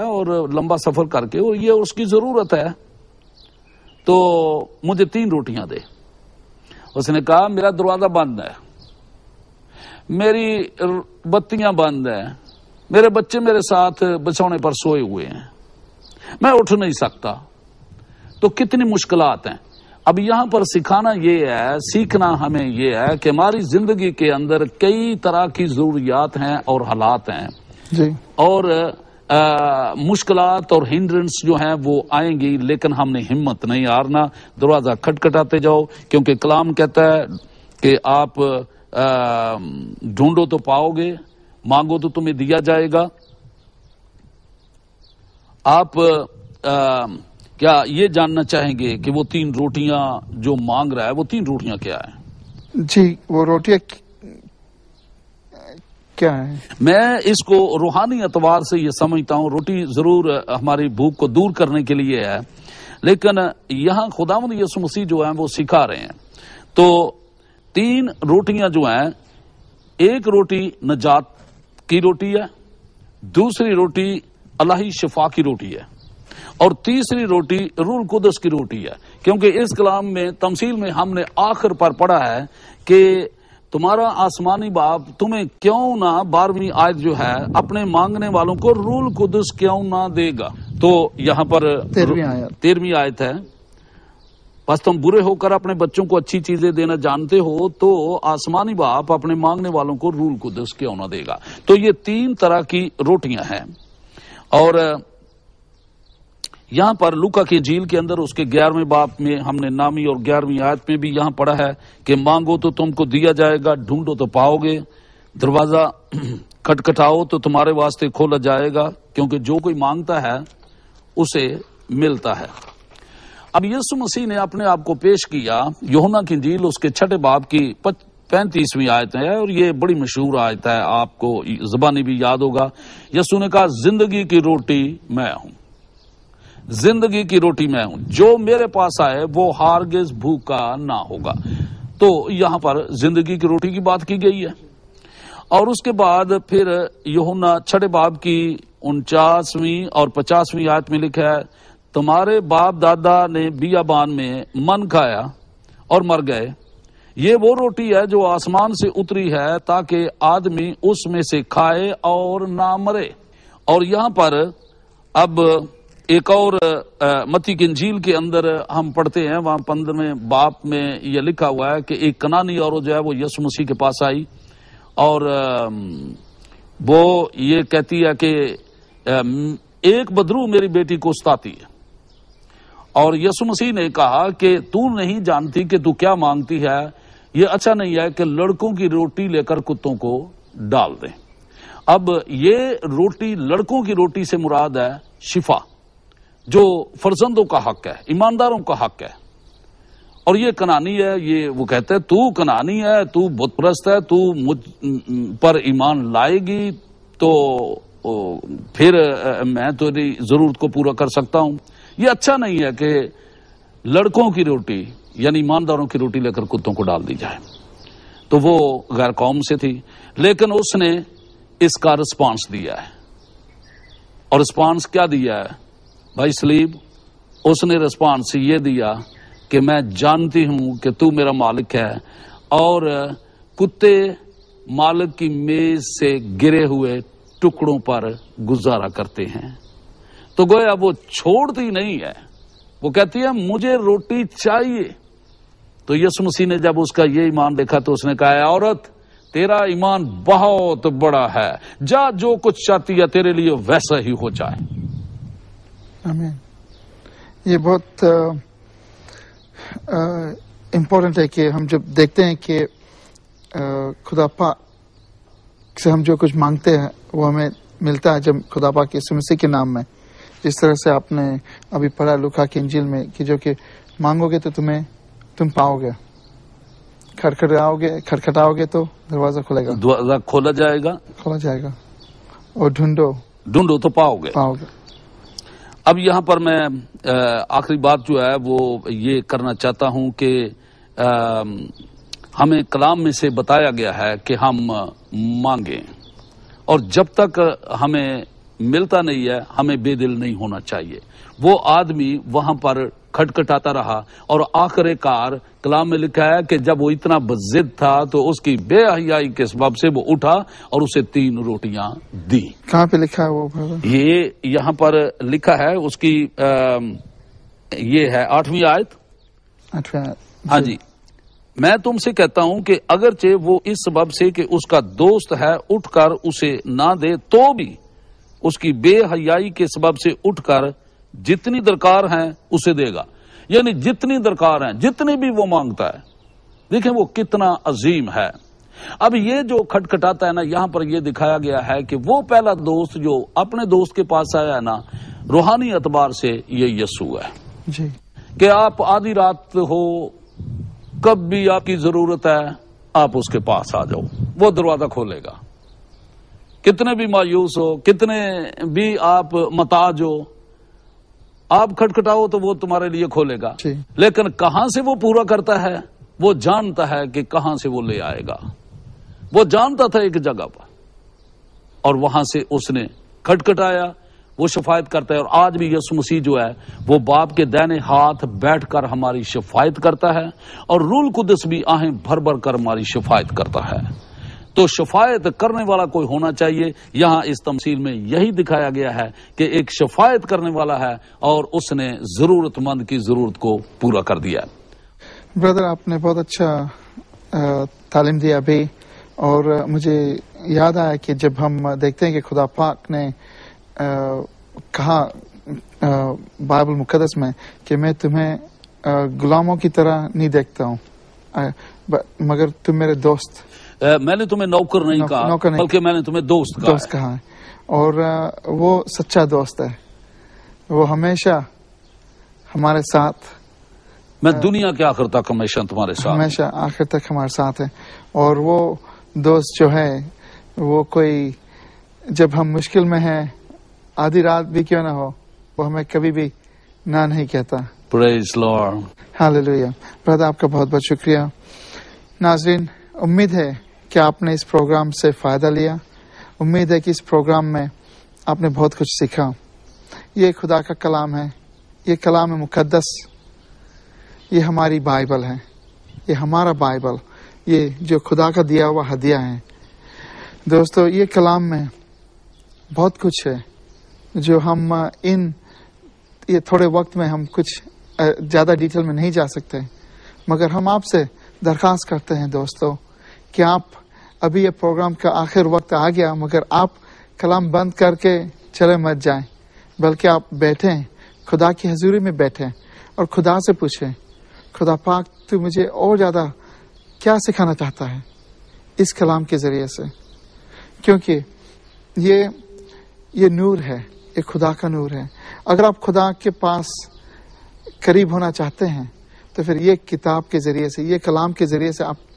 اور لمبا سفر کر کے، اور یہ اس کی ضرورت ہے، تو مجھے 3 روٹیاں دے۔ اس نے کہا میرا دروازہ بند ہے، میری بتیاں بند ہیں، میرے بچے میرے ساتھ بچھونے پر سوئے ہوئے ہیں، میں اٹھ نہیں سکتا، تو کتنی مشکلات ہیں۔ اب یہاں پر سکھانا یہ ہے، سیکھنا ہمیں یہ ہے کہ ہماری زندگی کے اندر کئی طرح کی ضروریات ہیں اور حالات ہیں جی، اور مشکلات اور ہنڈرنس جو ہیں وہ آئیں گی، لیکن ہم نے ہمت نہیں ہارنا، دروازہ کھٹکھٹاتے جاؤ، کیونکہ کلام کہتا ہے کہ آپ ڈھونڈو تو پاؤ گے، مانگو تو تمہیں دیا جائے گا۔ آپ کیا یہ جاننا چاہیں گے کہ وہ 3 روٹیاں جو مانگ رہا ہے وہ 3 روٹیاں کیا ہیں؟ جی، وہ روٹیاں کیا ہیں؟ میں اس کو روحانی اعتبار سے یہ سمجھتا ہوں، روٹی ضرور ہماری بھوک کو دور کرنے کے لیے ہے، لیکن یہاں خداوند یسوع مسیح جو ہیں وہ سکھا رہے ہیں۔ تو 3 روٹیاں جو ہیں، ایک روٹی نجات کی روٹی ہے، دوسری روٹی الہی شفا کی روٹی ہے، اور تیسری روٹی روح القدس کی روٹی ہے، کیونکہ اس کلام میں تمثیل میں ہم نے آخر پر پڑھا ہے کہ تمہارا آسمانی باپ تمہیں کیوں نہ 12ویں آیت جو ہے اپنے مانگنے والوں کو روح القدس کیوں نہ دے گا۔ تو یہاں پر 13ویں آیت ہے، بس تم برے ہو کر اپنے بچوں کو اچھی چیزیں دینا جانتے ہو تو آسمانی باپ اپنے مانگنے والوں کو روح القدس کیوں نہ دے گا۔ تو یہ 3 طرح کی روٹیاں ہیں، اور یہاں پر لوکا کی انجیل کے اندر اس کے 11ویں باب میں ہم نے نامی اور 11ویں آیت میں بھی یہاں پڑھا ہے کہ مانگو تو تم کو دیا جائے گا، ڈھونڈو تو پاؤ گے، دروازہ کھٹکھٹاؤ تو تمہارے واسطے کھولا جائے گا، کیونکہ جو کوئی مانگتا ہے اسے ملتا ہے۔ اب یسوع مسیح نے اپنے آپ کو پیش کیا، یوحنا کی انجیل اس کے 6 باب کی 35ویں آیت ہے، اور یہ بڑی مشہور آیت ہے، آپ کو زبانی بھی یاد ہوگا۔ یسوع نے کہا زندگی کی روٹی میں ہوں، زندگی کی روٹی میں ہوں، جو میرے پاس آئے وہ ہرگز بھوکا نہ ہوگا۔ تو یہاں پر زندگی کی روٹی کی بات کی گئی ہے، اور اس کے بعد پھر یوحنا 6 باب کی 49ویں اور 50ویں آیت میں لکھا ہے، تمہارے باپ دادا نے بیابان میں من کھایا اور مر گئے، یہ وہ روٹی ہے جو آسمان سے اتری ہے تاکہ آدمی اس میں سے کھائے اور نہ مرے۔ اور یہاں پر اب ایک اور متی کی انجیل کے اندر ہم پڑھتے ہیں، وہاں 15ویں باب میں یہ لکھا ہوا ہے کہ ایک کنانی عورت جو ہے وہ یسوع مسیح کے پاس آئی، اور وہ یہ کہتی ہے کہ ایک بدرو میری بیٹی کو ستاتی ہے، اور یسوع مسیح نے کہا کہ تو نہیں جانتی کہ تو کیا مانگتی ہے، یہ اچھا نہیں ہے کہ لڑکوں کی روٹی لے کر کتوں کو ڈال دیں۔ اب یہ روٹی، لڑکوں کی روٹی سے مراد ہے شفا، جو فرزندوں کا حق ہے، ایمانداروں کا حق ہے، اور یہ کنانی ہے، یہ وہ کہتے ہیں تو کنانی ہے، تو بت پرست ہے، تو مجھ پر ایمان لائے گی تو پھر میں تیری ضرورت کو پورا کر سکتا ہوں۔ یہ اچھا نہیں ہے کہ لڑکوں کی روٹی یعنی ایمانداروں کی روٹی لے کر کتوں کو ڈال دی جائے۔ تو وہ غیر قوم سے تھی، لیکن اس نے اس کا رسپانس دیا ہے، اور رسپانس کیا دیا ہے بھائی سلیب؟ اس نے رسپانس یہ دیا کہ میں جانتی ہوں کہ تو میرا مالک ہے، اور کتے مالک کی میز سے گرے ہوئے ٹکڑوں پر گزارا کرتے ہیں۔ تو گویا وہ چھوڑتی نہیں ہے، وہ کہتی ہے مجھے روٹی چاہیے۔ تو یسوع مسیح نے جب اس کا یہ ایمان دیکھا تو اس نے کہا، اے عورت تیرا ایمان بہت بڑا ہے، جا جو کچھ چاہتی ہے تیرے لیے ویسا ہی ہو جائے۔ آمین۔ یہ بہت امپورٹنٹ ہے کہ ہم جب دیکھتے ہیں کہ خدا پاک سے ہم جو کچھ مانگتے ہیں وہ ہمیں ملتا ہے جب خدا پاک یسوع مسیح کے نام میں، جس طرح سے آپ نے ابھی پڑھا لوکا کی انجیل میں کہ جو کہ مانگو گے تو تم پاؤ گے، کھٹکھٹاؤ گے تو دروازہ کھلے گا، دروازہ کھولا جائے گا، اور ڈھونڈو تو پاؤ گے۔ اب یہاں پر میں آخری بات جو ہے وہ یہ کرنا چاہتا ہوں کہ ہمیں کلام میں سے بتایا گیا ہے کہ ہم مانگیں، اور جب تک ہمیں ملتا نہیں ہے ہمیں بے دل نہیں ہونا چاہیے. وہ آدمی وہاں پر کھٹکھٹاتا رہا اور آخر کار کلام میں لکھا ہے کہ جب وہ اتنا بضد تھا تو اس کی بے حیائی کے سبب سے وہ اٹھا اور اسے 3 روٹیاں دی. کہاں پہ لکھا ہے وہ؟ یہ یہاں پر لکھا ہے اس کی یہ ہے 8ویں آیت. ہاں جی. میں تم سے کہتا ہوں کہ اگرچہ وہ اس سبب سے کہ اس کا دوست ہے اٹھ کر اسے نہ دے تو بھی اس کی بے حیائی کے سبب سے اٹھ کر جتنی درکار ہیں اسے دے گا. یعنی جتنی درکار ہیں، جتنی بھی وہ مانگتا ہے. دیکھیں وہ کتنا عظیم ہے. اب یہ جو کھٹکھٹاتا ہے نا، یہاں پر یہ دکھایا گیا ہے کہ وہ پہلا دوست جو اپنے دوست کے پاس آیا ہے نا، روحانی اعتبار سے یہ یسوع ہے جی. کہ آپ آدھی رات ہو، کب بھی آپ کی ضرورت ہے، آپ اس کے پاس آ جاؤ، وہ دروازہ کھولے گا. کتنے بھی مایوس ہو، کتنے بھی آپ محتاج ہو، آپ کھٹکھٹاؤ تو وہ تمہارے لیے کھولے گا. لیکن کہاں سے وہ پورا کرتا ہے؟ وہ جانتا ہے کہ کہاں سے وہ لے آئے گا. وہ جانتا تھا ایک جگہ پر، اور وہاں سے اس نے کھٹکھٹایا. وہ شفایت کرتا ہے. اور آج بھی یسوع مسیح جو ہے وہ باپ کے دائنے ہاتھ بیٹھ کر ہماری شفایت کرتا ہے، اور روح القدس بھی آہیں بھر بھر کر ہماری شفایت کرتا ہے. تو شفایت کرنے والا کوئی ہونا چاہیے. یہاں اس تمثیل میں یہی دکھایا گیا ہے کہ ایک شفایت کرنے والا ہے اور اس نے ضرورت مند کی ضرورت کو پورا کر دیا. بردر، آپ نے بہت اچھا تعلیم دیا ابھی، اور مجھے یاد آیا کہ جب ہم دیکھتے ہیں کہ خدا پاک نے کہا بائبل مقدس میں کہ میں تمہیں غلاموں کی طرح نہیں دیکھتا ہوں، مگر تم میرے دوست. میں نے تمہیں نوکر نہیں کہا، بلکہ میں نے تمہیں دوست کہا ہے. اور وہ سچا دوست ہے. وہ ہمیشہ ہمارے ساتھ، میں دنیا کے آخر تک ہمیشہ تمہارے ساتھ، ہمیشہ آخر تک ہمارے ساتھ ہے. اور وہ دوست جو ہے وہ کوئی جب ہم مشکل میں ہیں، آدھی رات بھی کیوں نہ ہو، وہ ہمیں کبھی بھی نہ نہیں کہتا. پریز لارڈ. ہاللیلویا. برادر، آپ کا بہت بہت شکریہ. ناظرین، امید ہے کہ آپ نے اس پروگرام سے فائدہ لیا. امید ہے کہ اس پروگرام میں آپ نے بہت کچھ سیکھا. یہ خدا کا کلام ہے، یہ کلام مقدس، یہ ہماری بائبل ہے، یہ ہمارا بائبل، یہ جو خدا کا دیا ہوا ہدیہ ہے. دوستو، یہ کلام میں بہت کچھ ہے جو ہم یہ تھوڑے وقت میں ہم کچھ زیادہ ڈیٹیل میں نہیں جا سکتے، مگر ہم آپ سے درخواست کرتے ہیں دوستو کہ آپ ابھی یہ پروگرام کا آخر وقت آ گیا، مگر آپ کلام بند کر کے چلے مت جائیں، بلکہ آپ بیٹھیں، خدا کی حضوری میں بیٹھیں اور خدا سے پوچھیں، خدا پاک تو مجھے اور زیادہ کیا سکھانا چاہتا ہے اس کلام کے ذریعے سے. کیونکہ یہ نور ہے، یہ خدا کا نور ہے. اگر آپ خدا کے پاس قریب ہونا چاہتے ہیں تو پھر یہ کتاب کے ذریعے سے، یہ کلام کے ذریعے سے آپ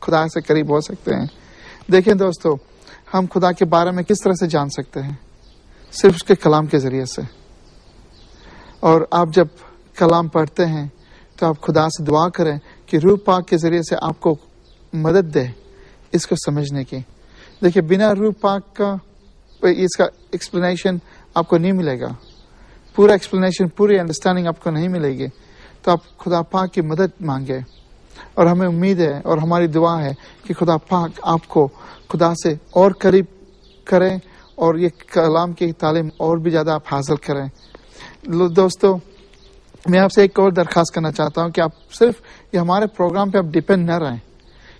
خدا سے قریب ہو سکتے ہیں. دیکھیں دوستو، ہم خدا کے بارے میں کس طرح سے جان سکتے ہیں؟ صرف اس کے کلام کے ذریعے سے. اور آپ جب کلام پڑھتے ہیں تو آپ خدا سے دعا کریں کہ روح پاک کے ذریعے سے آپ کو مدد دے اس کو سمجھنے کی. دیکھیں، بنا روح پاک کا اس کا ایکسپلینیشن آپ کو نہیں ملے گا، پورا ایکسپلینیشن، پوری انڈرسٹینڈنگ آپ کو نہیں ملے گی. تو آپ خدا پاک کی مدد مانگے. اور ہمیں امید ہے اور ہماری دعا ہے کہ خدا پاک آپ کو خدا سے اور قریب کرے اور یہ کلام کی تعلیم اور بھی زیادہ آپ حاصل کریں. دوستو، میں آپ سے ایک اور درخواست کرنا چاہتا ہوں کہ آپ صرف یہ ہمارے پروگرام پہ آپ ڈیپینڈ نہ رہیں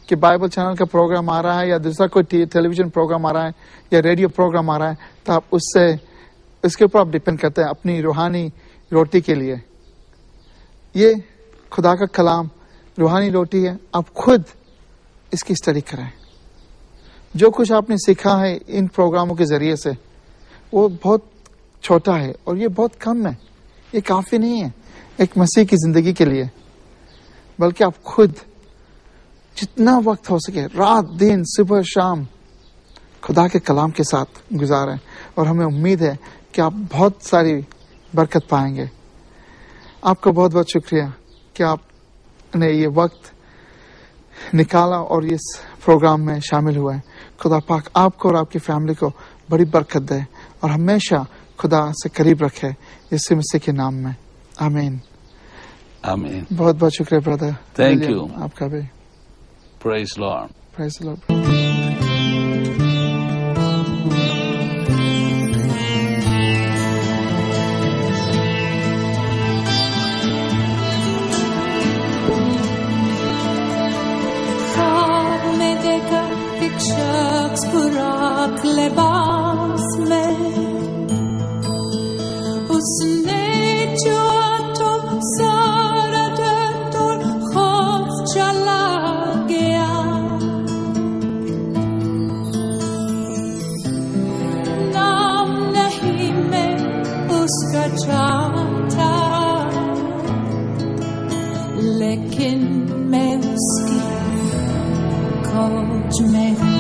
کہ بائبل چینل کا پروگرام آ رہا ہے یا دوسرا کوئی ٹیلی ویژن پروگرام آ رہا ہے یا ریڈیو پروگرام آ رہا ہے تو آپ اس کے اوپر آپ ڈیپینڈ کرتے ہیں اپنی روحانی روٹی کے لیے. یہ خدا کا کلام روحانی روٹی ہے. آپ خود اس کی اسٹڈی کریں. جو کچھ آپ نے سیکھا ہے ان پروگراموں کے ذریعے سے وہ بہت چھوٹا ہے اور یہ بہت کم ہے، یہ کافی نہیں ہے ایک مسیح کی زندگی کے لیے، بلکہ آپ خود جتنا وقت ہو سکے، رات دن صبح شام، خدا کے کلام کے ساتھ گزاریں. اور ہمیں امید ہے کہ آپ بہت ساری برکت پائیں گے. آپ کا بہت بہت شکریہ کہ آپ نے یہ وقت نکالا اور اس پروگرام میں شامل ہوئے. خدا پاک آپ کو اور آپ کی فیملی کو بڑی برکت دے. اور ہمیشہ خدا سے قریب رکھے یسوع مسیح کے نام میں آمین. آمین. بہت بہت شکریہ برادر. Thank you. آپ کا بھی. Praise Lord. Praise the Lord. شخص براق لباس میں اس نے جو تو سارا درد اور خوف چلا گیا. نام نہیں میں اس کا جانتا لیکن میں اس کی کھوج میں ہوں.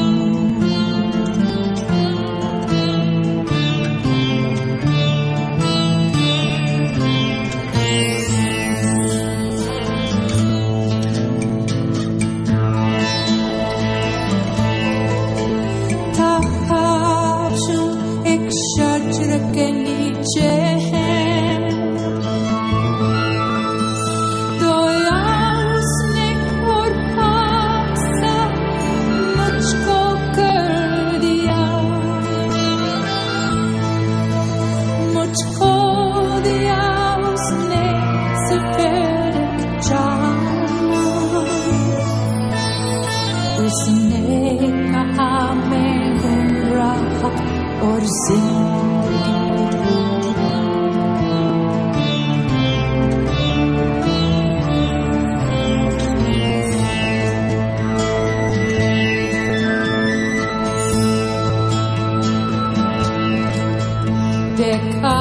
ایک شجر کے نیچے ہے تو اس نے اور پاک سا مجھ کو کر دیا. مجھ کو دیا اس نے سفید جانا. اس نے کہا میں گمراہ اور زندگی دیکھا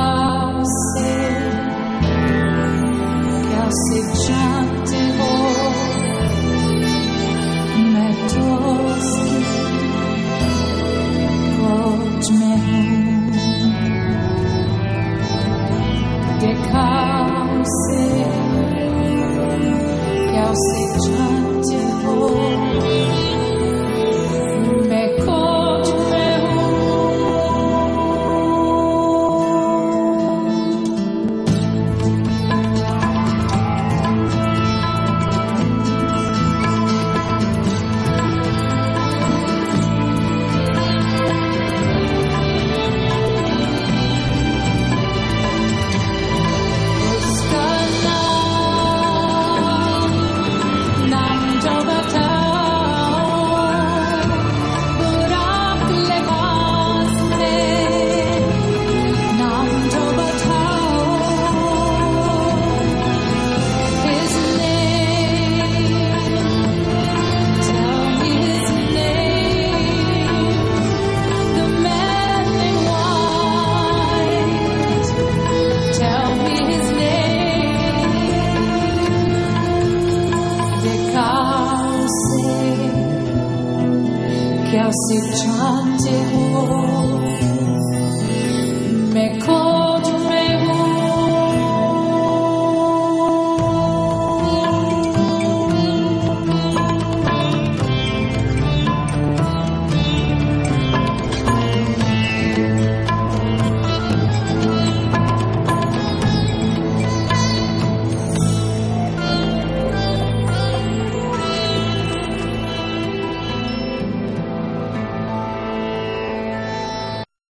سے کیسے جانتے ہو میں تو اس کی کھوج میں ہوں. دیکھا سے کیسے جانتے ہو میں کھوج میں ہوں.